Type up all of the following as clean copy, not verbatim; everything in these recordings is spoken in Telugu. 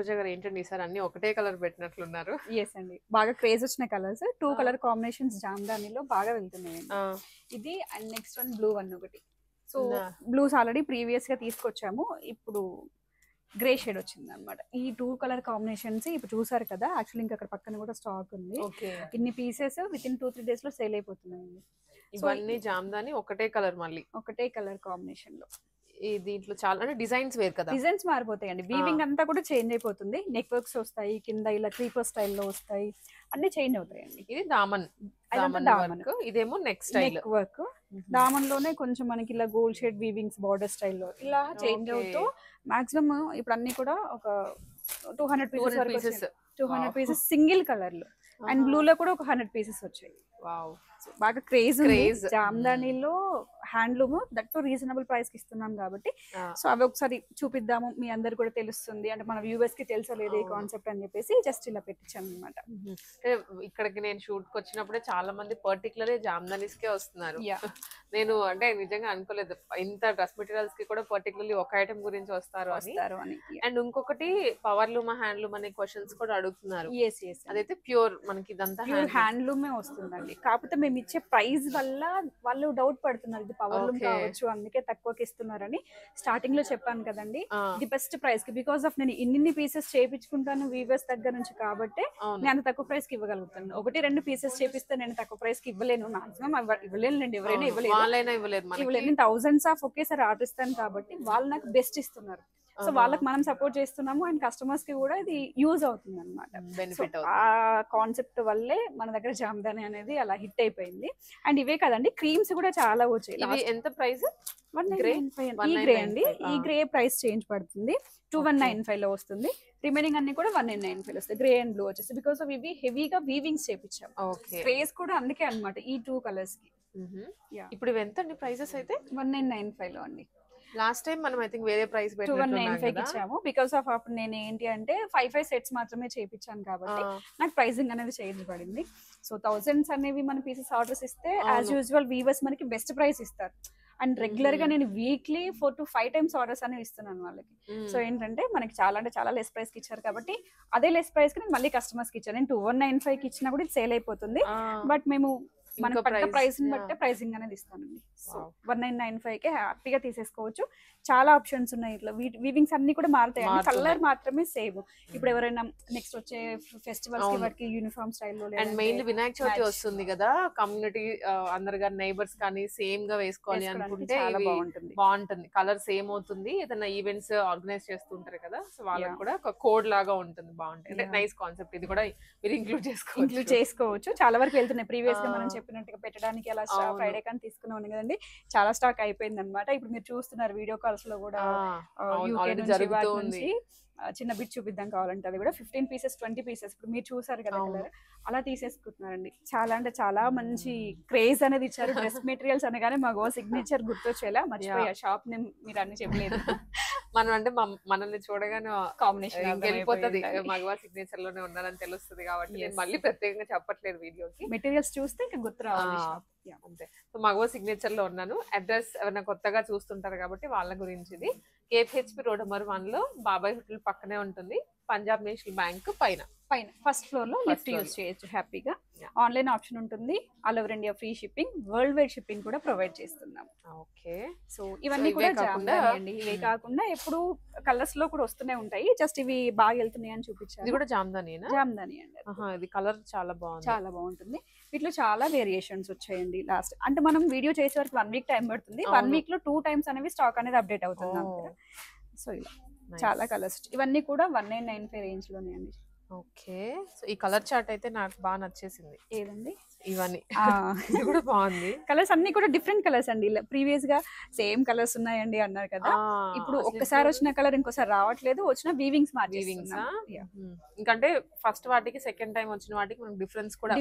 పంకజ గారు ఏంటండి ఈసారి అన్ని ఒకటే కలర్ పెట్టినట్లున్నారు? ఎస్ అండి, బాగా క్రేజ్ వచ్చిన కలర్స్. 2 కలర్ కాంబినేషన్స్ జామ్దానిలో బాగా వెళ్తున్నాయండి. ఇది and next one blue one ఒకటి. సో బ్లూస్ ఆల్రెడీ ప్రీవియస్ గా తీసుకొచ్చాము, ఇప్పుడు గ్రే షేడ్ వచ్చింది అనమాట. ఈ 2 కలర్ కాంబినేషన్స్ ఇప్పుడు చూసారు కదా. యాక్చువల్లీ ఇంకా అక్కడ పక్కన కూడా స్టాక్ ఉంది. ఇన్ని పీసెస్ విత్ ఇన్ 2-3 డేస్ లో సేల్ అయిపోతున్నాయండి. ఇవన్నీ జామ్దాని ఒకటే కలర్, మళ్ళీ ఒకటే కలర్ కాంబినేషన్ లో. ఈ దీంట్లో చాలా అంటే డిజైన్స్ వేరు కదా, డిజైన్స్ మారిపోతాయండి. వీవింగ్ అంతా కూడా చేంజ్ అయిపోతుంది. నెక్ వర్క్స్ వస్తాయి, కింద ఇలా క్రీపర్ స్టైల్లో వస్తాయి, అన్ని చేంజ్ అవుతాయండి. ఇది దామన్ వర్క్, ఇదేమో నెక్స్ట్ నెక్ వర్క్. దామన్ లోనే కొంచెం మనకి ఇలా గోల్డ్ షేడ్ వీవింగ్స్ బార్డర్ స్టైల్లో ఇలా చేంజ్ అవుతూ మాక్సిమం ఇప్పుడు అన్ని కూడా ఒక 200 పీసెస్ సింగిల్ కలర్ లో. అండ్ బ్లూ లో కూడా ఒక 100 పీసెస్ వచ్చాయి. బాగా క్రేజ్ జామ్దానిలో handloom, that too reasonable price కి ఇస్తున్నాం కాబట్టి సో అవి ఒకసారి చూపిద్దాము, మీ అందరు కూడా తెలుస్తుంది అంటే మన వ్యూవర్స్ కి తెలుసలేదు ఈ కాన్సెప్ట్ అని చెప్పేసి జస్ట్ ఇలా పెట్టించాను అనమాట. ఇక్కడికి నేను షూట్ కి వచ్చినప్పుడే చాలా మంది పర్టికులర్ జామ్దానీస్ కే వస్తున్నారు. నేను అంటే నిజంగా అనుకోలేదు ఇంత డ్రెస్ మెటీరియల్స్ కి కూడా పర్టికులర్లీ ఒక ఐటమ్ గురించి వస్తారు అని. అండ్ ఇంకొకటి పవర్ లూమ్ హ్యాండ్లూమ్ అనే క్వశ్చన్స్ కూడా అడుగుతున్నారు. అదైతే ప్యూర్ మనకి ఇదంతా హ్యాండ్లూమే వస్తుందండి. కాకపోతే మేము ఇచ్చే ప్రైస్ వల్ల వాళ్ళు డౌట్ పడుతున్నారు, ఇది పవర్ లూమ్ కావచ్చు అందుకే తక్కువకి ఇస్తున్నారని. స్టార్టింగ్ లో చెప్పాను కదండి, ఇది బెస్ట్ ప్రైస్ కి, బికాస్ ఆఫ్ నేను ఇన్ని పీసెస్ చేయించుకుంటాను వీవర్స్ దగ్గర నుంచి కాబట్టి నేను అంత తక్కువ ప్రైస్ కి ఇవ్వగలుగుతాను. 1-2 పీసెస్ చేపిస్తే నేను తక్కువ ప్రైస్ కి ఇవ్వలేను, మాక్సిమం ఇవ్వలేనండి, ఎవరైనా ఇవ్వలేను. థౌసండ్స్ ఆఫ్ ఒకేసారి ఆర్డర్ ఇస్తాను కాబట్టి వాళ్ళు నాకు బెస్ట్ ఇస్తున్నారు. సో వాళ్ళకి మనం సపోర్ట్ చేస్తున్నాము అండ్ కస్టమర్స్ కి కూడా ఇది యూజ్ అవుతుంది అనమాట. ఆ కాన్సెప్ట్ వల్లే మన దగ్గర జామ్దాని అనేది అలా హిట్ అయిపోయింది. అండ్ ఇవే కదండి, క్రీమ్స్ కూడా చాలా వచ్చాయి. ఎంత ప్రైస్? ఈ గ్రే అండి, ఈ గ్రే ప్రైస్ చేంజ్ పడుతుంది, 2195 లో వస్తుంది. రిమైనింగ్ అన్ని కూడా 1895 వస్తాయి. గ్రే అండ్ బ్లూ వచ్చేసి బికాస్ ఆఫ్ ఇవి హెవీగా వీవింగ్స్ చేపించాం. క్రేజ్ కూడా అందుకే అనమాట ఈ 2 కలర్స్ కి. ఇప్పుడు ఇవి ఎంత అండి ప్రైసెస్? అయితే 1995 లో అండి. లాస్ట్ టైం మనం ఐ థింక్ వేరే ప్రైస్ 2195 ఇచ్చాము. బికాస్ ఆఫ్ అప్పుడు నేను ఏంటి అంటే 5 సెట్స్ మాత్రమే చేయించాను కాబట్టి నాకు ప్రైసింగ్ అనేది చేంజ్ పడింది. సో థౌసండ్స్ అనేవి మన పీసెస్ ఆర్డర్స్ ఇస్తే యాజ్ యూజువల్ వీవర్స్ మనకి బెస్ట్ ప్రైస్ ఇస్తారు. అండ్ రెగ్యులర్ గా నేను వీక్లీ 4 to 5 టైమ్స్ ఆర్డర్స్ అనేవి ఇస్తున్నాను వాళ్ళకి. సో ఏంటంటే మనకి చాలా అంటే చాలా లెస్ ప్రైస్ కి ఇచ్చారు కాబట్టి అదే లెస్ ప్రైస్ కి నేను మళ్ళీ కస్టమర్స్ కి ఇచ్చాను. నేను 2195 కి ఇచ్చినా కూడా ఇది సేల్ అయిపోతుంది, బట్ మేము మన పట్ట ప్రైస్ బట్టే ప్రైసింగ్ అనేది ఇస్తానండి. సో 1995 కి హ్యాపీగా తీసేసుకోవచ్చు. చాలా ఆప్షన్స్ ఉన్నాయి. ఇట్లా వీవింగ్స్ అన్ని కూడా మారుతాయి, కలర్ మాత్రమే సేమ్. ఇప్పుడు ఎవరైనా నెక్స్ట్ వచ్చే ఫెస్టివల్స్ కి వాటికి యూనిఫామ్ స్టైల్లో, అండ్ మెయిన్ వినాయక చవితి వస్తుంది కదా, కమ్యూనిటీ అందరు గారు నైబర్స్ కానీ సేమ్ గా వేసుకోవాలి అనుకుంటే బాగుంటుంది. కలర్ సేమ్ అవుతుంది. ఏదైనా ఈవెంట్స్ ఆర్గనైజ్ చేస్తుంటారు కదా, సో వాళ్ళకి కూడా ఒక కోడ్ లాగా ఉంటుంది, బాగుంటుంది. అంటే నైస్ కాన్సెప్ట్. ఇది కూడా మీరు ఇంక్లూడ్ చేసుకోవచ్చు. చాలా వరకు వెళ్తున్నాయి. ప్రీవియస్ గా మనం చెప్పినట్టుగా పెట్టడానికి అలా ఫ్రైడే కానీ తీసుకున్నాం కదండి, చాలా స్టాక్ అయిపోయింది అనమాట. ఇప్పుడు మీరు చూస్తున్నారు వీడియో కాల్స్ లో కూడా చిన్న బిట్ చూపిద్దాం కావాలంటే అది కూడా 15 పీసెస్ 20 పీసెస్ ఇప్పుడు మీరు చూసారు కదా కలర్, అలా తీసేసుకుంటున్నారండి. చాలా అంటే చాలా మంచి క్రేజ్ అనేది ఇచ్చారు. డ్రెస్ మెటీరియల్స్ అనగానే మగవా సిగ్నేచర్ గుర్తొచ్చేలా, మర్చిపోయా షాప్ నేమ్ మీరు అన్ని చెప్పలేదు. మనం అంటే మనల్ని చూడగానే కాంబినేషన్ వెళ్ళిపోతుంది, మగవా సిగ్నేచర్ లోనే ఉన్నారని తెలుస్తుంది కాబట్టి నేను మళ్ళీ ప్రత్యేకంగా చెప్పట్లేదు వీడియోకి. మెటీరియల్స్ చూస్తే ఇంకా గుర్తు రావాలి అంతే. సో మగవా సిగ్నేచర్ లో ఉన్నాను. అడ్రస్ ఎవరైనా కొత్తగా చూస్తుంటారు కాబట్టి వాళ్ళ గురించి. ఇది KPHP రోడ్ నెంబర్ 1 లో బాబాయ్ హోటల్ పక్కనే ఉంటుంది. పంజాబ్ నేషనల్ బ్యాంక్ పైన ఫస్ట్ ఫ్లోర్ లో లిఫ్ట్ యూజ్ చేయొచ్చు హ్యాపీగా. ఆన్లైన్ ఆప్షన్ ఉంటుంది, all over India free shipping, world wide shipping కూడా ప్రొవైడ్ చేస్తున్నాం. ఓకే. సో ఇవన్నీ కూడా జామ్దాని అండి. ఇవే కాకుండా ఎప్పుడు కలర్స్ లో కూడా వస్తూనే ఉంటాయి, జస్ట్ ఇవి బాగా వెళ్తున్నాయి అని చూపించాను. ఇది కూడా జామ్దానియేనా? జామ్దాని అండి. ఇది కలర్ చాలా బాగుంటుంది. వీటిలో చాలా వేరియేషన్స్ వచ్చాయండి. లాస్ట్ అంటే మనం వీడియో చేసే వరకు 1 వీక్ టైం పడుతుంది. 1 వీక్ లో 2 టైమ్స్ అనేవి స్టాక్ అనేది అప్డేట్ అవుతుంది. సో ఇలా చాలా కలర్స్, ఇవన్నీ కూడా 1995 రేంజ్ లోనే అండి. ఓకే. సో ఈ కలర్ చార్ట్ అయితే నాకు బాగా నచ్చేసింది. ఏదండి? ఇవన్నీ ఇది కూడా బాగుంది. కలర్స్ అన్ని కూడా డిఫరెంట్ కలర్స్ అండి. ప్రీవియస్ గా సేమ్ కలర్స్ ఉన్నాయండి అన్నారు కదా, ఇప్పుడు ఒక్కసారి వచ్చిన కలర్ ఇంకోసారి రావట్లేదు, వచ్చిన వీవింగ్స్ ఇంకంటే ఫస్ట్ వాటికి సెకండ్ టైం వచ్చిన వాటికి మనకి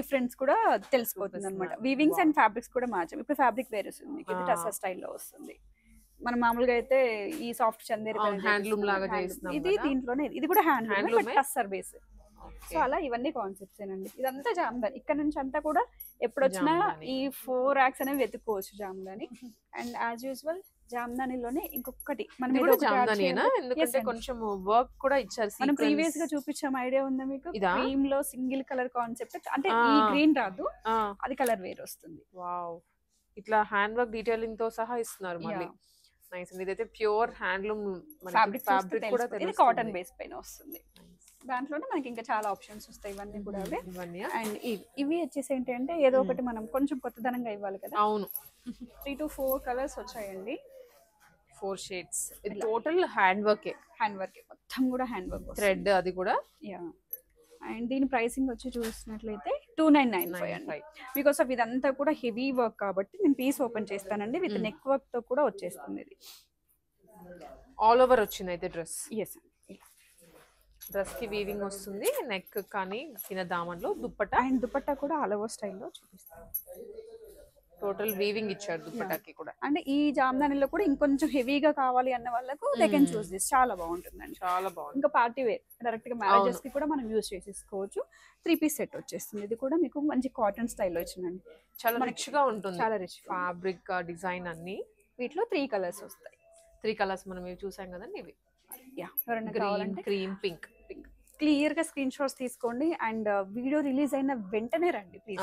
డిఫరెన్స్ కూడా తెలిసిపోతుంది అనమాట. వీవింగ్స్ అండ్ ఫ్యాబ్రిక్స్ కూడా మార్చాం. ఇప్పుడు ఫ్యాబ్రిక్ వేరే వస్తుంది, టస్సర్ స్టైల్లో వస్తుంది. మనం మామూలుగా అయితే ఈ సాఫ్ట్ చందేరి హ్యాండ్లూమ్ లాగా చేస్తున్నాం, ఇది దీంట్లోనే. ఇది కూడా హ్యాండ్లూమ్ టస్సర్ బేస్. సో అలా ఇవన్నీ కాన్సెప్ట్స్ ఏనండి. ఇదంతా జామ్దాని. ఇక్కడ నుంచి అంతా కూడా ఎప్పుడొచ్చినా ఈ 4 racks అనేవి వెతుక్కోవచ్చు జామ్దాని. అండ్ యాజ్ యూజువల్ జామ్దానిలోనే ఇంకొకటి మనం ఎందుకంటే కొంచెం వర్క్ కూడా ఇచ్చారు. మనం ప్రీవియస్ గా చూపించాం, ఐడియా ఉందా మీకు? క్రీమ్ లో సింగిల్ కలర్ కాన్సెప్ట్, అంటే ఈ గ్రీన్ రాదు, అది కలర్ వేర్ వస్తుంది. వావ్, ఇట్లా హ్యాండ్ వర్క్ డీటెయిలింగ్ తో సహా ఇస్తున్నారు మళ్ళీ. నైస్ అండి. ఇదైతే ప్యూర్ హ్యాండ్లూమ్ ఫ్యాబ్రిక్ కూడా తెలుస్తుంది. ఇది కాటన్ బేస్ పైన వస్తుంది. దాంట్లోనే మనకి ఇంకా చాలా ఆప్షన్స్ వస్తాయి. ఇవన్నీ కూడా అవే. అండ్ ఇవి వచ్చేసి ఏంటంటే ఏదో ఒకటి మనం కొంచెం కొత్తదనంగా ఇవ్వాలి కదా. అవును. 3 to 4 కలర్స్ వచ్చాయండి. 4 షేడ్స్. ఇది టోటల్ హ్యాండ్ వర్క్ మొత్తం కూడా హ్యాండ్ వర్క్, థ్రెడ్ అది కూడా. యా. అండ్ దీని ప్రైసింగ్ వచ్చి చూసినట్లయితే 2995. బికాస్ ఆఫ్ ఇదంతా కూడా హెవీ వర్క్ కాబట్టి నేను పీస్ ఓపెన్ చేస్తానండి. విత్ నెక్ వర్క్ తో కూడా వచ్చేస్తుంది. ఇది ఆల్ ఓవర్ వచ్చింది అయితే డ్రెస్. ఎస్, డ్రెస్ కి వీవింగ్ వస్తుంది, నెక్ కానీ కింద దామన్లో దుప్పట్టా. అండ్ దుప్పట్టా కూడా ఆల్ ఓవర్ స్టైల్లో చూపిస్తాను. టోటల్ వీవింగ్ ఇచ్చారు దుప్పటాకి కూడా. అంటే ఈ జామ్దానిలో కూడా ఇంకొంచెం హెవీగా కావాలి అన్న వాళ్ళకు దే కెన్ చూస్ దిస్. చాలా బాగుంటుందండి, చాలా బాగుంది. ఇంకా పార్టీ వేర్ డైరెక్ట్ గా మ్యారేజెస్ కి కూడా మనం యూజ్ చేసేసుకోవచ్చు. 3 పీస్ సెట్ వచ్చేస్తుంది. ఇది కూడా మీకు మంచి కాటన్ స్టైల్లో వచ్చిందండి. చాలా రిచ్ గా ఉంటుంది, చాలా రిచ్ ఫ్యాబ్రిక్ డిజైన్ అన్ని. వీటిలో 3 కలర్స్ వస్తాయి. 3 కలర్స్ మనం ఇవి చూసాం కదండి. ఇవి గ్రీన్, క్రీమ్, పింక్. క్లియర్ గా స్క్రీన్ షాట్స్ తీసుకోండి. అండ్ వీడియో రిలీజ్ అయిన వెంటనే రండి ప్లీజ్.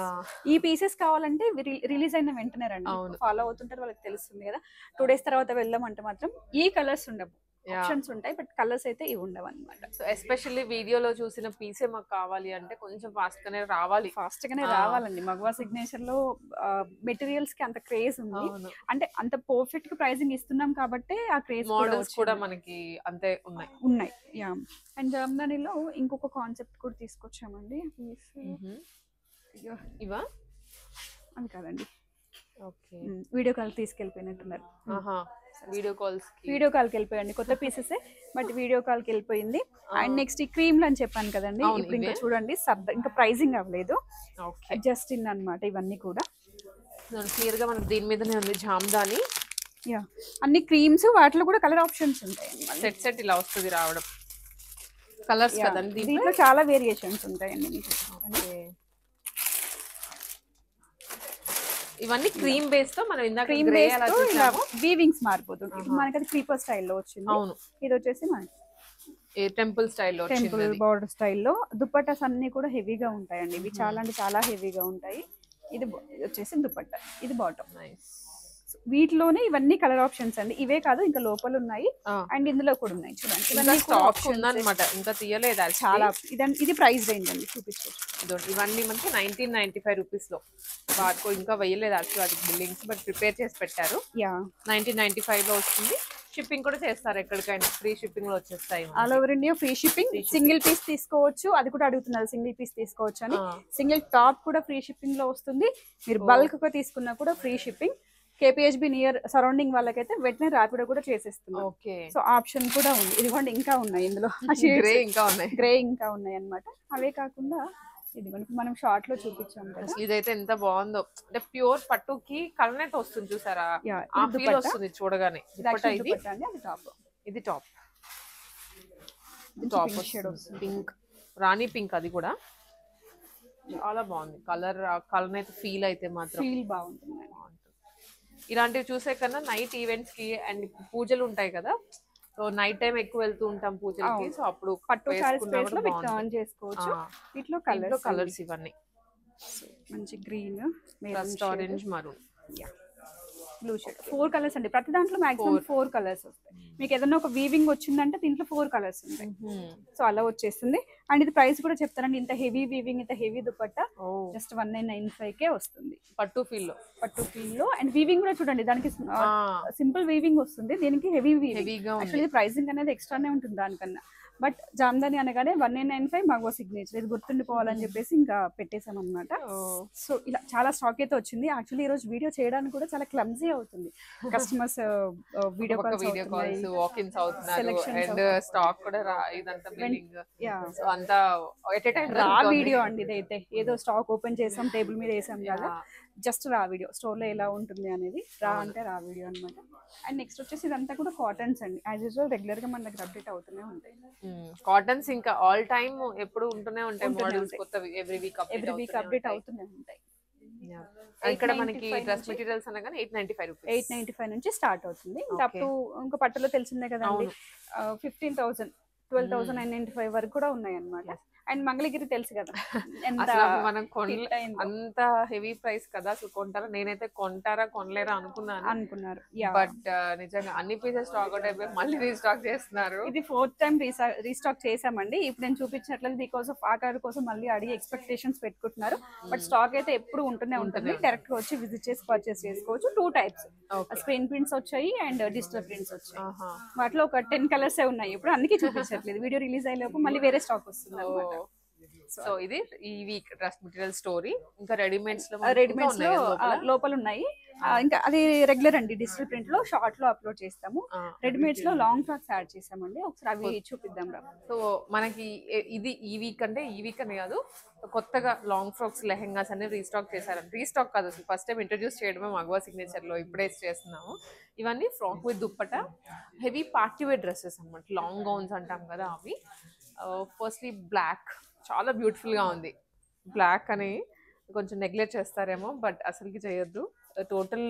ఈ పీసెస్ కావాలంటే రిలీజ్ అయిన వెంటనే రండి. ఫాలో అవుతుంటారు, వాళ్ళకి తెలుస్తుంది కదా. 2 days తర్వాత వెళ్దామంటే మాత్రం ఈ కలర్స్ ఉండవు, ఆప్షన్స్ ఉంటాయి, బట్ కలర్స్ అయితే ఇవి ఉండవు అనమాట. సో ఎస్పెషల్లీ వీడియోలో చూసిన పీసే మాకు కావాలి అంటే కొంచెం ఫాస్ట్ గానే రావాలండి. మగవా సిగ్నేచర్ లో మెటీరియల్స్ కి అంత క్రేజ్ ఉంది. అంటే అంత పర్ఫెక్ట్ గా ప్రైసింగ్ ఇస్తున్నాం కాబట్టి ఆ క్రేజ్ మోడల్స్ కూడా మనకి అంతే ఉన్నాయి. యా. అండ్ జామ్దానిలో ఇంకొక కాన్సెప్ట్ కూడా తీసుకొచ్చామండి. ఇవా అది కాదండి, ఓకే. వీడియో కాల్ తీసుకెళ్ళిపోయినట్టున్నారు. వీడియో కాల్కి వెళ్ళిపోయండి. కొత్త పీసెస్ బట్ వీడియో కాల్కి వెళ్ళిపోయింది. అండ్ నెక్స్ట్ ఈ క్రీమ్లు అని చెప్పాను కదండి. ఇప్పుడు ఇంకా చూడండి, ఇంకా ప్రైజింగ్ అవ్వలేదు, జస్ట్ ఇన్ అన్నమాట. ఇవన్నీ కూడా క్లియర్ గా మనకి దీని మీదనే ఉంది జామ్దాని. యా, అన్ని క్రీమ్స్, వాటిలో కూడా కలర్ ఆప్షన్స్ ఉంటాయండి. సెట్ ఇలా వస్తుంది రావడం. కలర్స్ కదండి, దీంట్లో చాలా వేరియేషన్స్ ఉంటాయండి మీకు. ఇవన్నీ క్రీమ్ బేస్ తో మనం ఇందాక క్రీమ్ బేస్ తో ఇలా వీవింగ్స్ మారిపోతుంది. మనకి అది క్రీపర్ స్టైల్లో వచ్చింది. అవును, ఇది వచ్చేసి మనకి టెంపుల్ స్టైల్లో, టెంపుల్ బార్డర్ స్టైల్లో. దుపట్టాస్ అన్ని కూడా హెవీగా ఉంటాయండి. ఇవి చాలా అంటే చాలా హెవీగా ఉంటాయి. ఇది వచ్చేసి దుపట్టా, ఇది బాటమ్. వీటిలోనే ఇవన్నీ కలర్ ఆప్షన్స్ అండి. ఇవే కాదు, ఇంకా లోపల ఉన్నాయి అండ్ ఇందులో కూడా ఉన్నాయి. చూడండి, ఇవన్నీ స్టాక్ ఉందన్నమాట, ఇంకా తీయలేదు. చాలా ఇది ప్రైస్ రేంజ్ అండి, చూపించవచ్చు. ఇవన్నీ మనకి 1995 రూపీస్ లో. వాటికో ఇంకా వేయలేదు యాక్చువల్ అది బిల్లింగ్స్, బట్ ప్రిపేర్ చేసి పెట్టారు. 1995 లో వస్తుంది. షిప్పింగ్ కూడా చేస్తారు ఎక్కడికైనా, ఫ్రీ షిప్పింగ్ లో వచ్చేస్తాయి. All over India free shipping. Single piece తీసుకోవచ్చు, అది కూడా అడుగుతున్నారు సింగిల్ పీస్ తీసుకోవచ్చు అని. సింగిల్ టాప్ కూడా ఫ్రీ షిప్పింగ్ లో వస్తుంది. మీరు బల్క్ గా తీసుకున్నా కూడా free shipping. KPHB near surrounding వాళ్ళకైతే వెంటనే ర్యాపిడో కూడా చేసేస్తున్నాం. సో ఆప్షన్ కూడా ఉంది. ఇదిగోండి, ఇంకా ఉన్నాయి ఇందులో, గ్రే ఇంకా ఉన్నాయి అన్నమాట. అవే కాకుండా ఇది మనం షార్ట్ లో చూపించాం కదా. ఇదైతే ఎంత బాగుందో, అంటే ప్యూర్ పట్టుకి కలనేత వస్తుంది చూసారా, ఆ ఫీల్ వస్తుంది చూడగానే. ఇది టాప్ పింక్, రాణి పింక్, అది కూడా చాలా బాగుంది. కలనేత ఫీల్ అయితే మాత్రం ఫీల్ బాగుంటుంది. ఇలాంటివి చూసే కన్నా నైట్ ఈవెంట్స్ కి అండ్ పూజలు ఉంటాయి కదా, సో నైట్ టైం ఎక్కువ వెళ్తూ ఉంటాం పూజలకి. సో అప్పుడు పట్టు టర్న్ చేసుకోవచ్చు. వీటిలో కలర్స్ ఇవన్నీ మంచి green, orange, maroon, blue shade. 4 colours అండి. ప్రతి దాంట్లో మాక్సిమం 4 కలర్స్ వస్తాయి. మీకు ఏదైనా ఒక వీవింగ్ వచ్చిందంటే దీంట్లో 4 కలర్స్ ఉంటాయి. సో అలా వచ్చేస్తుంది. అండ్ ఇది ప్రైస్ కూడా చెప్తానండి. ఇంత హెవీ వీవింగ్, ఇంత హెవీ దుపట్టా జస్ట్ 1995 కే వస్తుంది. పట్టు ఫీల్ లో. అండ్ వీవింగ్ కూడా చూడండి, దానికి సింపుల్ వీవింగ్ వస్తుంది, దీనికి హెవీ వీవింగ్. యాక్చువల్లీ ప్రైసింగ్ అనేది ఎక్స్ట్రానే ఉంటుంది దానికన్నా. బట్ జామ్దాని అనగానే 1995 మగవా సిగ్నేచర్, ఇది గుర్తుండిపోవాలని చెప్పేసి ఇంకా పెట్టేసాం అనమాట. సో ఇలా చాలా స్టాక్ అయితే వచ్చింది. యాక్చువల్లీ ఈ రోజు వీడియో చేయడానికి కూడా చాలా క్లమ్జీ అవుతుంది. కస్టమర్స్ వీడియో కాల్స్, వాకిన్స్ అవుతున్నారు అండ్ స్టాక్ కూడా ఇదంతా బిల్డింగ్, సో అంతా ఎట్ ఎ టైం రా వీడియో అండి. ఇదైతే ఏదో స్టాక్ ఓపెన్ చేసాం, టేబుల్ మీద వేసాం కదా, జస్ట్ రా వీడియో స్టోర్ లో ఎలా ఉంటుంది అనేది, రా అంటే రా వీడియో అనమాట. అండ్ నెక్స్ట్ వచ్చేసి ఇదంతా కూడా కాటన్స్ అండి, యాజ్ యూజువల్ రెగ్యులర్ గా మన దగ్గర అప్డేట్ అవుతూనే ఉంటాయి. కాటన్స్ ఇంకా ఆల్ టైమ్ ఎప్పుడు ఉంటూనే ఉంటాయి మోడల్స్, కొత్తవి ఎవ్రీ వీక్ అప్డేట్ అవుతూనే ఉంటాయి. ఇక్కడ మనకి డ్రెస్ మెటీరియల్స్ అనగానే 895 రూపీస్, 895 నుంచి స్టార్ట్ అవుతుంది. ఇంకా అప్ టు ఇంకా పట్టులో తెలిసిందే కదండి, 15,000 12,995 వరకు కూడా ఉన్నాయి అన్నమాట. అండ్ మంగళగిరి తెలుసు కదా ఎంత మనం అంత హెవీ ప్రైస్ కదా, అసలు కొంటారా, నేనైతే కొంటారా కొనలేరా అనుకున్నారు. బట్ నిజంగా అన్ని పీసెస్ స్టాక్ అవుట్ అయిపోయి మళ్ళీ రీస్టాక్ చేస్తున్నారు. ఇది 4th టైం రీస్టాక్ చేసామండి. ఇప్పుడు నేను చూపించినట్లయితే బికాస్ ఆఫ్ ఆ కలర్ కోసం మళ్ళీ అడిగి ఎక్స్పెక్టేషన్స్ పెట్టుకుంటున్నారు. బట్ స్టాక్ అయితే ఎప్పుడు ఉంటూనే ఉంటుంది, డైరెక్ట్ గా వచ్చి విజిట్ చేసి పర్చేస్ చేసుకోవచ్చు. 2 టైప్స్, స్క్రీన్ ప్రింట్స్ వచ్చాయి అండ్ డిజిటల్ ప్రింట్స్ వచ్చాయి. వాటిలో ఒక 10 కలర్స్ ఉన్నాయి. ఇప్పుడు అందుకే చూపించట్లేదు, వీడియో రిలీజ్ అయ్యేలోపు మళ్ళీ వేరే స్టాక్ వస్తుంది. సో ఇది ఈ వీక్ డ్రెస్ మెటీరియల్ స్టోరీ. ఇంకా రెడీమేడ్స్ లో లోపల ఉన్నాయి. ఇంకా అది రెగ్యులర్ అండి, డిజిటల్ ప్రింట్ లో షార్ట్ లో అప్లోడ్ చేస్తాము. రెడీమేడ్స్ లో లాంగ్ ఫ్రాక్స్ యాడ్ చేసామండి, ఒకసారి అవి చూపిద్దాం రా. సో మనకి ఇది ఈ వీక్ అంటే ఈ వీక్ అని కాదు, కొత్తగా లాంగ్ ఫ్రాక్స్ లెహెంగాస్ అన్ని రీస్టాక్ చేశారండి. రీస్టాక్ కాదు, అసలు ఫస్ట్ టైం ఇంట్రొడ్యూస్ చేయడమే మగవా సిగ్నేచర్ లో, ఇప్పుడే చేస్తున్నాము. ఇవన్నీ frock with dupatta, heavy party wear dresses అన్నమాట, లాంగ్ గౌన్స్ అంటాం కదా అవి. ఫస్ట్లీ బ్లాక్, చాలా బ్యూటిఫుల్ గా ఉంది. బ్లాక్ అని కొంచెం నెగ్లెక్ట్ చేస్తారేమో, బట్ అసలుకి చేయొద్దు. టోటల్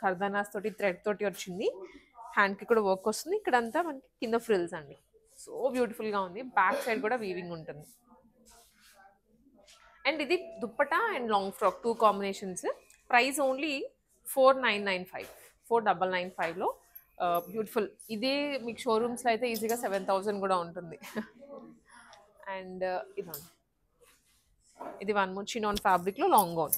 ఖర్దానాస్ తోటి థ్రెడ్ తోటి వచ్చింది, హ్యాండ్ కి కూడా వర్క్ వస్తుంది. ఇక్కడంతా మనకి కింద ఫ్రిల్స్ అండి, సో బ్యూటిఫుల్ గా ఉంది. బ్యాక్ సైడ్ కూడా వీవింగ్ ఉంటుంది. అండ్ ఇది dupatta and long frock 2 combinations. Price only 4995, 4995 లో బ్యూటిఫుల్. ఇదే మీకు షోరూమ్స్ లో అయితే ఈజీగా 7000 కూడా ఉంటుంది. అండ్ ఇది 1 మోర్ చినాన్ ఫ్యాబ్రిక్ లో లాంగ్ గౌన్,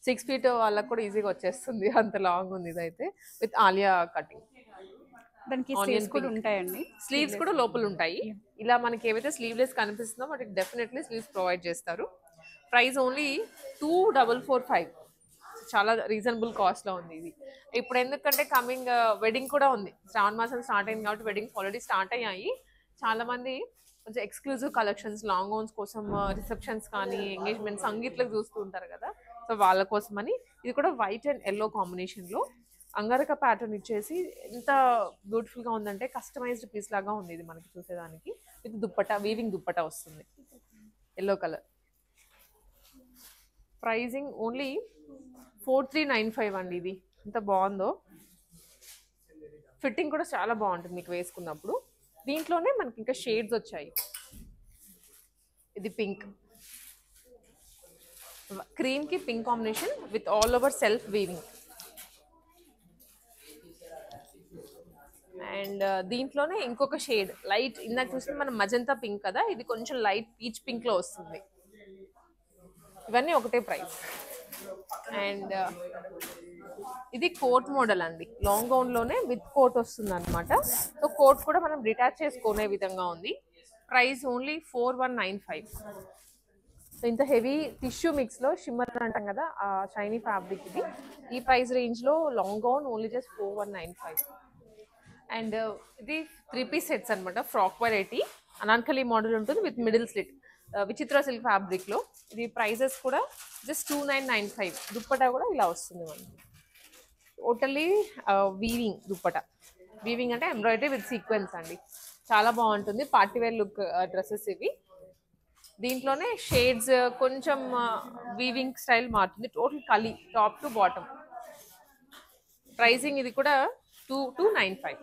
6 feet వాళ్ళకి కూడా ఈజీగా వచ్చేస్తుంది, అంత లాంగ్ ఉంది ఇదైతే, విత్ ఆలియా కటింగ్. దానికి స్లీవ్స్ కూడా ఉంటాయండి, స్లీవ్స్ కూడా లోపల ఉంటాయి. ఇలా మనకి ఏవైతే స్లీవ్లెస్ కనిపిస్తుందో వాటికి డెఫినెట్లీ స్లీవ్స్ ప్రొవైడ్ చేస్తారు. ప్రైస్ ఓన్లీ 2445, చాలా రీజనబుల్ కాస్ట్ లో ఉంది ఇది. ఇప్పుడు ఎందుకంటే కమింగ్ వెడ్డింగ్ కూడా ఉంది, శ్రావణ మాసం స్టార్ట్ అయింది కాబట్టి వెడ్డింగ్స్ ఆల్రెడీ స్టార్ట్ అయ్యాయి. చాలా మంది కొంచెం ఎక్స్క్లూజివ్ కలెక్షన్స్ లాంగ్ గౌన్స్ కోసం, రిసెప్షన్స్ కానీ ఎంగేజ్మెంట్ సంగీత్లకు చూస్తూ ఉంటారు కదా, సో వాళ్ళ కోసమని. ఇది కూడా వైట్ అండ్ ఎల్లో కాంబినేషన్లో అంగరక ప్యాటర్న్ ఇచ్చేసి ఎంత బ్యూటిఫుల్గా ఉందంటే కస్టమైజ్డ్ పీస్ లాగా ఉంది ఇది మనకి చూసేదానికి. విత్ దుప్పట, వీవింగ్ దుప్పట వస్తుంది, ఎల్లో కలర్. ప్రైజింగ్ ఓన్లీ 4395 అండి. ఇది ఎంత బాగుందో, ఫిట్టింగ్ కూడా చాలా బాగుంటుంది మీకు వేసుకున్నప్పుడు. దీంట్లోనే మనకి ఇంకా షేడ్స్ వచ్చాయి. ఇది పింక్, క్రీమ్ కి pink combination with all over self weaving. And దీంట్లోనే ఇంకొక షేడ్ లైట్, ఇందాక చూసిన మనం మజంతా పింక్ కదా, ఇది కొంచెం లైట్ పీచ్ పింక్ లో వస్తుంది. ఇవన్నీ ఒకటే ప్రైస్. అండ్ ఇది కోట్ మోడల్ అండి, లాంగ్ గౌన్ లోనే విత్ కోట్ వస్తుంది అనమాట. సో కోట్ కూడా మనం డిటాచ్ చేసుకునే విధంగా ఉంది. Price only 4195. సో ఇంత హెవీ టిష్యూ మిక్స్ లో షిమ్మర్ అంటాం కదా, ఆ షైనీ ఫ్యాబ్రిక్ ఇది. ఈ ప్రైస్ రేంజ్ లో long gown only just 4195. And ఇది 3 piece సెట్స్ అనమాట, ఫ్రాక్ వెరైటీ, అనార్కలి మోడల్ ఉంటుంది విత్ మిడిల్ స్లిట్, విచిత్ర సిల్క్ ఫ్యాబ్రిక్ లో. ఇది ప్రైజెస్ కూడా జస్ట్ 2995. దుప్పటా కూడా ఇలా వస్తుంది మనకి, టోటల్లీ వీవింగ్ దుప్పట. వీవింగ్ అంటే ఎంబ్రాయిడరీ విత్ సీక్వెన్స్ అండి, చాలా బాగుంటుంది. పార్టీవేర్ లుక్ డ్రెస్సెస్ ఇవి. దీంట్లోనే షేడ్స్ కొంచెం వీవింగ్ స్టైల్ మారుతుంది. టోటల్ కలీ టాప్ టు బాటమ్. ప్రైసింగ్ ఇది కూడా 2295.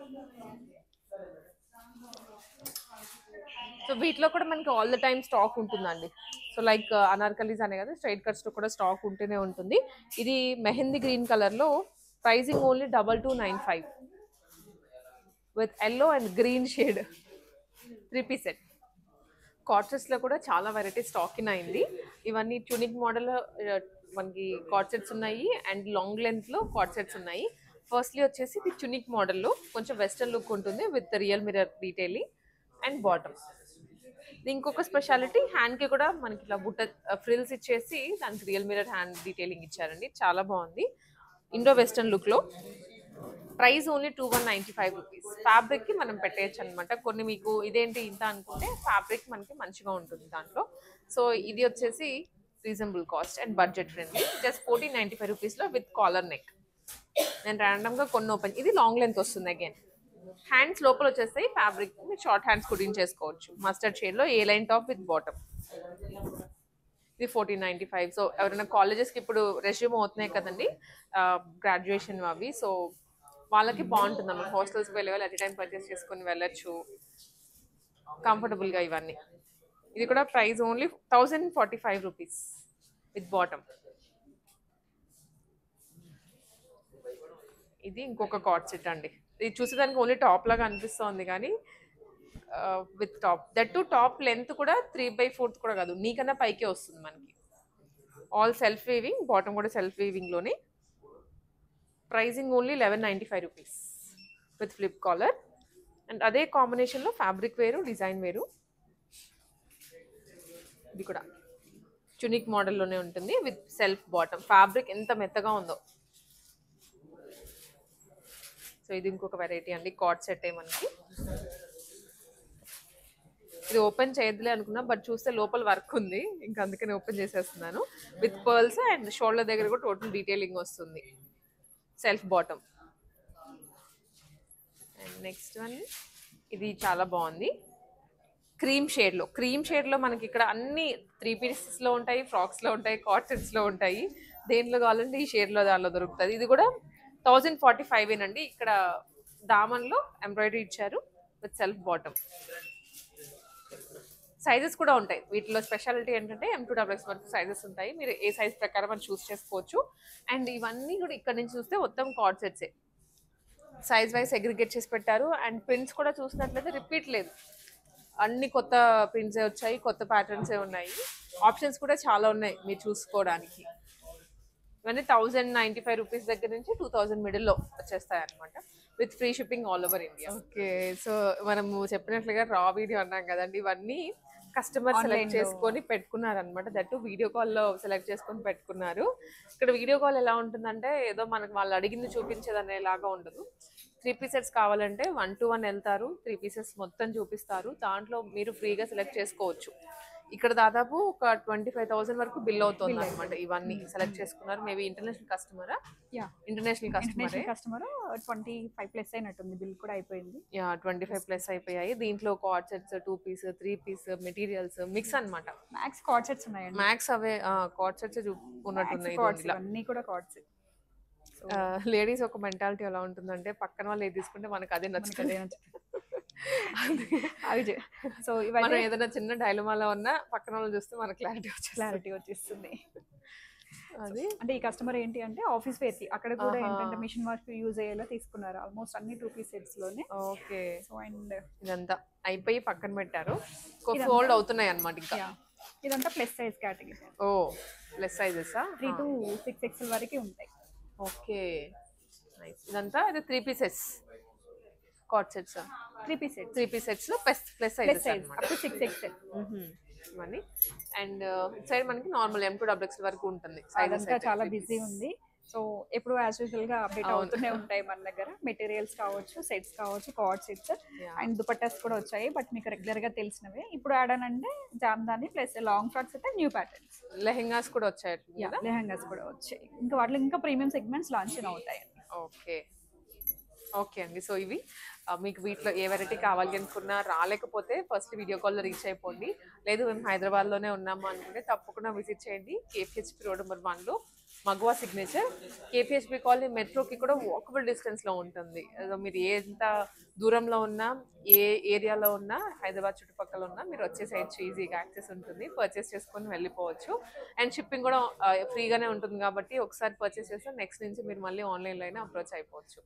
సో వీటిలో కూడా మనకి ఆల్ ద టైమ్ స్టాక్ ఉంటుందండి. సో లైక్ అనార్కలీస్ అనే కదా, స్ట్రైట్ కట్స్ లో కూడా స్టాక్ ఉంటూనే ఉంటుంది. ఇది మెహందీ గ్రీన్ కలర్ లో, pricing only 2295 with yellow and green shade, 3 piece set. Coord sets లో కూడా చాలా వెరైటీ స్టాక్ ఇన్ అయింది. ఇవన్నీ ట్యూనిక్ మోడల్ మనకి కార్డ్సెట్స్ ఉన్నాయి, అండ్ లాంగ్ లెంత్ లో కార్డ్సెట్స్ ఉన్నాయి. ఫస్ట్లీ వచ్చేసి ఇది ట్యూనిక్ మోడల్లో కొంచెం వెస్టర్న్ లుక్ ఉంటుంది with real mirror detailing and bottom. ఇంకొక స్పెషాలిటీ, హ్యాండ్ కి కూడా మనకి ఇలా బుట్ట ఫ్రిల్స్ ఇచ్చేసి దానికి రియల్ మిర్రర్ హ్యాండ్ డీటెయిలింగ్ ఇచ్చారండి, చాలా బాగుంది. ఇండో వెస్టర్న్ లుక్ లో. Price only 2195 rupees. ఫ్యాబ్రిక్ కి మనం పెట్టేయచ్చు అనమాట. కొన్ని మీకు ఇదేంటి ఇంత అనుకుంటే ఫ్యాబ్రిక్ మనకి మంచిగా ఉంటుంది దాంట్లో. సో ఇది వచ్చేసి reasonable cost and budget friendly. Just 1495 రూపీస్లో విత్ కాలర్ నెక్. నేను ర్యాండమ్గా కొన్ని ఓపెన్, ఇది లాంగ్ లెంత్ వస్తుంది. అగైన్ హ్యాండ్స్ లోపల వచ్చేస్తాయి. ఫ్యాబ్రిక్ మీరు షార్ట్ హ్యాండ్స్ కుట్టించేసుకోవచ్చు. మస్టర్డ్ షేడ్లో ఏ లైన్ టాప్ విత్ బాటమ్. ఇది 1495. సో ఎవరైనా కాలేజెస్కి ఇప్పుడు రెజ్యూమ్ అవుతున్నాయి కదండి, గ్రాడ్యుయేషన్ అవి, సో వాళ్ళకి బాగుంటుంది అన్నమాట. హాస్టల్స్కి వెళ్ళే వాళ్ళు అట్ టైం పర్చేస్ చేసుకొని వెళ్ళచ్చు కంఫర్టబుల్గా ఇవన్నీ. ఇది కూడా price only 1045 rupees with bottom. ఇది ఇంకొక కార్డ్ సెట్ అండి. ఇది చూసేదానికి ఓన్లీ టాప్ లాగా అనిపిస్తుంది కానీ with top, that too top length కూడా 3/4 కూడా కాదు, నీకన్నా పైకే వస్తుంది మనకి. ఆల్ సెల్ఫ్ వీవింగ్, బాటమ్ కూడా సెల్ఫ్ వీవింగ్లోనే. Pricing only 1195 rupees with flip collar. And అదే కాంబినేషన్లో ఫ్యాబ్రిక్ వేరు, డిజైన్ వేరు. ఇది కూడా చునిక్ మోడల్లోనే ఉంటుంది విత్ సెల్ఫ్ బాటమ్. ఫ్యాబ్రిక్ ఎంత మెత్తగా ఉందో. సో ఇది ఇంకొక వెరైటీ అండి, కార్డ్ సెట్ మనకి. ఇది ఓపెన్ చేయదులే అనుకున్నా, బట్ చూస్తే లోపల వర్క్ ఉంది, ఇంకా అందుకని ఓపెన్ చేసేస్తున్నాను. విత్ పర్ల్స్ అండ్ షోల్డర్ దగ్గర కూడా టోటల్ డీటెయిలింగ్ వస్తుంది. Self bottom. And next one, ఇది చాలా బాగుంది. క్రీమ్ షేడ్లో మనకి ఇక్కడ అన్ని 3 పీసెస్లో ఉంటాయి, ఫ్రాక్స్లో ఉంటాయి, కార్డ్ సెట్స్లో ఉంటాయి. దేనిలో కావాలంటే ఈ షేడ్లో దానిలో దొరుకుతుంది. ఇది కూడా 1045 ఏనండి. ఇక్కడ దామన్లో ఎంబ్రాయిడరీ ఇచ్చారు విత్ సెల్ఫ్ బాటమ్. సైజెస్ కూడా ఉంటాయి వీటిలో. స్పెషాలిటీ ఏంటంటే M2XX వరకు సైజెస్ ఉంటాయి. మీరు ఏ సైజ్ ప్రకారం అని చూస్ చేసుకోవచ్చు. అండ్ ఇవన్నీ కూడా ఇక్కడ నుంచి చూస్తే మొత్తం కార్డ్ సెట్సే, సైజ్ వైజ్ అగ్రిగేట్ చేసి పెట్టారు. అండ్ ప్రింట్స్ కూడా చూసినట్లయితే రిపీట్ లేదు, అన్ని కొత్త ప్రింట్సే వచ్చాయి, కొత్త ప్యాటర్న్సే ఉన్నాయి. ఆప్షన్స్ కూడా చాలా ఉన్నాయి మీరు చూసుకోవడానికి. ఇవన్నీ 1095 రూపీస్ దగ్గర నుంచి 2000 మిడిల్లో వచ్చేస్తాయి అనమాట, with free shipping all over India. Okay, so మనము చెప్పినట్లుగా రా వీడియో అన్నాం కదండి, ఇవన్నీ కస్టమర్ సెలెక్ట్ చేసుకొని పెట్టుకున్నారు అనమాట. దట్టు వీడియో కాల్లో సెలెక్ట్ చేసుకొని పెట్టుకున్నారు. ఇక్కడ వీడియో కాల్ ఎలా ఉంటుందంటే ఏదో మనకు వాళ్ళు అడిగింది చూపించేది అనేలాగా ఉండదు. 3 పీసెస్ కావాలంటే 1 to 1 వెళ్తారు, 3 పీసెస్ మొత్తం చూపిస్తారు. దాంట్లో మీరు ఫ్రీగా సెలెక్ట్ చేసుకోవచ్చు. ఇక్కడ దాదాపు ఒక 25,000 వరకు బిల్ అవుతుంది అనమాట. ఇవన్నీ సెలెక్ట్ చేసుకున్నారు. మేబీ ఇంటర్నేషనల్ కస్టమరా? ఇంటర్నేషనల్ కస్టమర్ 25+ అయినట్టుంది. బిల్ కూడా అయిపోయింది. 25+ అయిపోయాయి. దీంట్లో coord sets, 2 piece, 3 piece materials mix అనమాట. మ్యాక్స్ కార్డ్ సెట్స్ ఉన్నాయండి. మ్యాక్స్ అవే కార్డ్ సెట్స్ ఉన్నట్టున్నాయి. అన్ని కూడా కార్డ్స్. లేడీస్ ఒక మెంటాలిటీ ఎలా ఉంటుందంటే పక్కన వాళ్ళు ఏది తీసుకుంటే మనకు అదే నచ్చుతుంది. సో మనం ఏదైనా చిన్న డైలమాలో ఉన్నా పక్కన వాళ్ళు చూస్తే మనకు క్లారిటీ వచ్చేస్తుంది. అది అంటే ఈ కస్టమర్ ఏంటి అంటే ఆఫీస్ వేర్ కి అక్కడ కూడా ఏంటంటే మిషన్ వర్క్ యూజ్ అయ్యేలా తీసుకున్నారు. ఆల్మోస్ట్ అన్ని 2 పీస్ సెట్స్ లోనే. ఓకే, సో అండ్ ఇదంతా అయిపోయి పక్కన పెట్టారు. ఫోల్డ్ అవుతున్నాయి అన్నమాట. ఇంకా ఇదంతా ప్లస్ సైజ్ కేటగిరీ. ఓ ప్లస్ సైజెస్ 3 to 6XL వరకు ఉంటాయి. Okay nice. ఇదంతా ఇది 3 pieces coord sets. 3 piece sets లో ప్లస్ సైజెస్ అన్నమాట. 6XL ఇవన్నీ. అండ్ సైడ్ మనకి నార్మల్ M2XX వరకు ఉంటుంది. సైజెస్ చాలా బిజీ ఉంది. సో ఎప్పుడు యాజ్ యూజువల్ గా అప్డేట్ అవుతూనే ఉంటాయి మన దగ్గర. మెటీరియల్స్ కావచ్చు, సెట్స్ కావచ్చు, కార్డ్ సెట్స్ అండ్ దుపట్టాస్ కూడా వచ్చాయి. బట్ మీకు రెగ్యులర్ గా తెలిసినవే. ఇప్పుడు ఆడానంటే జామ్దాని ప్లస్ లాంగ్ ఫ్రాక్స్ అయితే న్యూ ప్యాటర్న్స్. లెహెంగాస్ కూడా వచ్చాయి. లెహెంగాస్ కూడా వచ్చాయి. ఇంకా వాటిలో ఇంకా ప్రీమియం సెగ్మెంట్స్ లాంచ్ అవుతాయి. ఓకే అండి. సో ఇవి మీకు వీటిలో ఏ వెరైటీ కావాలి అనుకున్నా, రాలేకపోతే ఫస్ట్ వీడియో కాల్లో రీచ్ అయిపోండి. లేదు మేము హైదరాబాద్లోనే ఉన్నాము అనుకుంటే తప్పకుండా విజిట్ చేయండి. KPHP రోడ్ నెంబర్ 1లో మగవా సిగ్నేచర్. KPHP కాలనీ మెట్రోకి కూడా వాకబుల్ డిస్టెన్స్లో ఉంటుంది. మీరు ఎంత దూరంలో ఉన్నా, ఏ ఏరియాలో ఉన్నా, హైదరాబాద్ చుట్టుపక్కల ఉన్నా మీరు వచ్చేసేయచ్చు. ఈజీగా యాక్సెస్ ఉంటుంది, పర్చేస్ చేసుకొని వెళ్ళిపోవచ్చు. అండ్ షిప్పింగ్ కూడా ఫ్రీగానే ఉంటుంది కాబట్టి ఒకసారి పర్చేస్ చేస్తే నెక్స్ట్ నుంచి మీరు మళ్ళీ ఆన్లైన్లో అయినా అప్రోచ్ అయిపోవచ్చు.